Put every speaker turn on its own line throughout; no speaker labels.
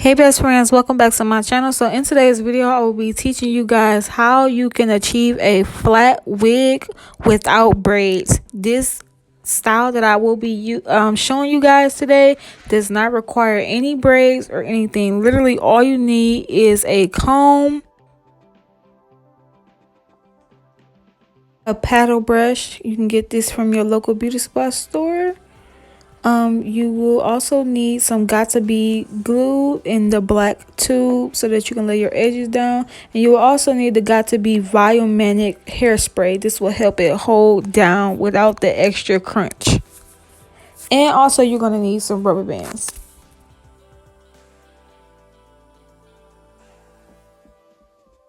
Hey best friends, welcome back to my channel. So in today's video I will be teaching you guys how you can achieve a flat wig without braids. This style that I will be showing you guys today does not require any braids or anything. Literally all you need is a comb, a paddle brush. You can get this from your local beauty supply store. You will also need some got-to-be glue in the black tube so that you can lay your edges down. And you will also need the got-to-be volumatic hairspray. This will help it hold down without the extra crunch. And also you're going to need some rubber bands.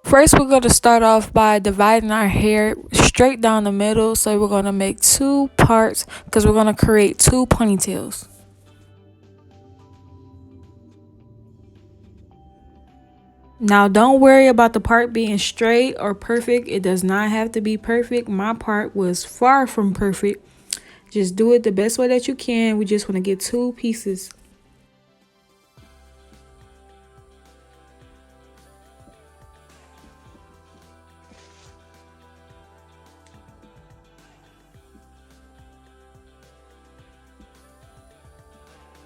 First, we're going to start off by dividing our hair straight down the middle. So we're going to make two parts because we're going to create two ponytails. Now, don't worry about the part being straight or perfect. It does not have to be perfect. My part was far from perfect. Just do it the best way that you can. We just want to get two pieces.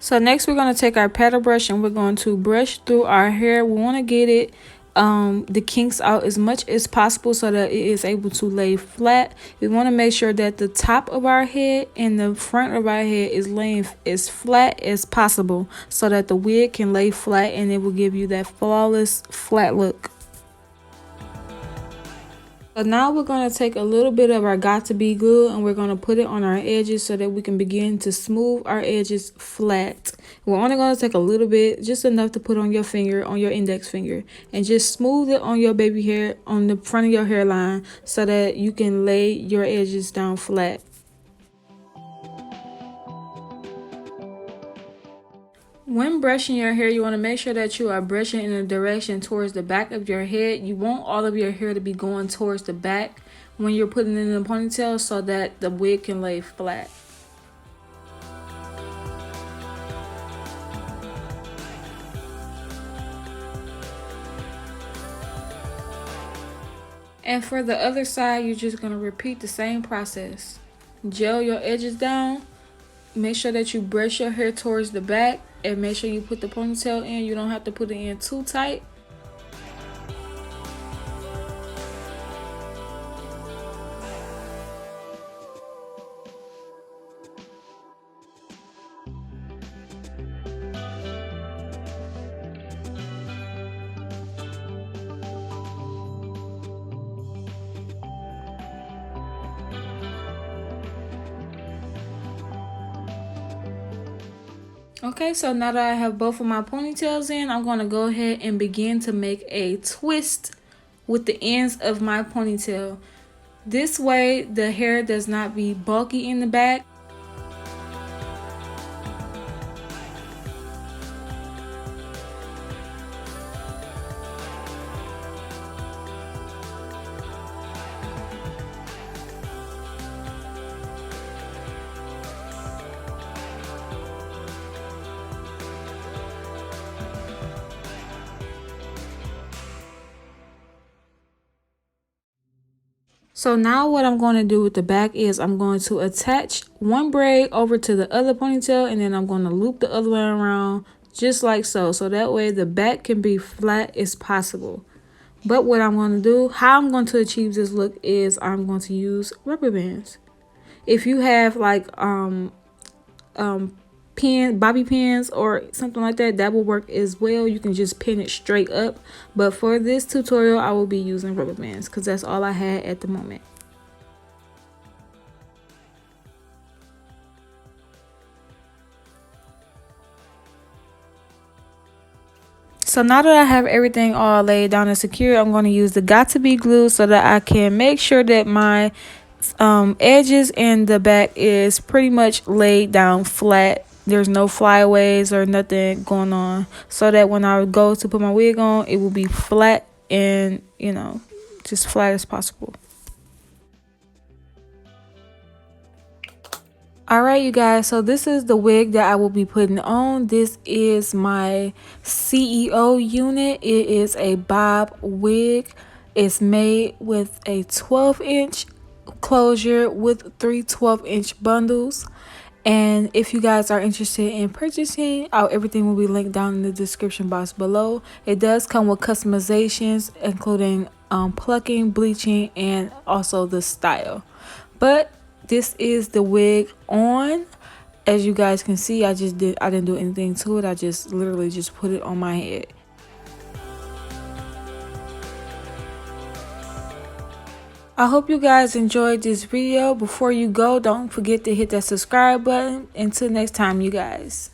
So next we're going to take our paddle brush and we're going to brush through our hair. We want to get it the kinks out as much as possible so that it is able to lay flat. We want to make sure that the top of our head and the front of our head is laying as flat as possible so that the wig can lay flat and it will give you that flawless flat look. So now we're going to take a little bit of our got-to-be glue and we're going to put it on our edges so that we can begin to smooth our edges flat. We're only going to take a little bit, just enough to put on your finger, on your index finger, and just smooth it on your baby hair, on the front of your hairline so that you can lay your edges down flat. When brushing your hair, you want to make sure that you are brushing in a direction towards the back of your head. You want all of your hair to be going towards the back when you're putting it in a ponytail so that the wig can lay flat. And for the other side, you're just going to repeat the same process. Gel your edges down. Make sure that you brush your hair towards the back and make sure you put the ponytail in. You don't have to put it in too tight. Okay, so now that I have both of my ponytails in, I'm going to go ahead and begin to make a twist with the ends of my ponytail. This way, the hair does not be bulky in the back. So now what I'm going to do with the back is I'm going to attach one braid over to the other ponytail and then I'm going to loop the other way around just like so. So that way the back can be flat as possible. But what I'm going to do, how I'm going to achieve this look is I'm going to use rubber bands. If you have like bobby pins or something like that, that will work as well. You can just pin it straight up, but for this tutorial I will be using rubber bands because that's all I had at the moment. So now that I have everything all laid down and secure, I'm going to use the got-to-be glue so that I can make sure that my edges and the back is pretty much laid down flat. There's no flyaways or nothing going on, so that when I go to put my wig on, it will be flat and, you know, just flat as possible. Alright, you guys, so this is the wig that I will be putting on. This is my CEO unit. It is a bob wig. It's made with a 12-inch closure with three 12-inch bundles. And if you guys are interested in purchasing, everything will be linked down in the description box below. It does come with customizations, including plucking, bleaching, and also the style. But this is the wig on. As you guys can see, I didn't do anything to it. I just literally just put it on my head. I hope you guys enjoyed this video. Before you go, don't forget to hit that subscribe button. Until next time, you guys.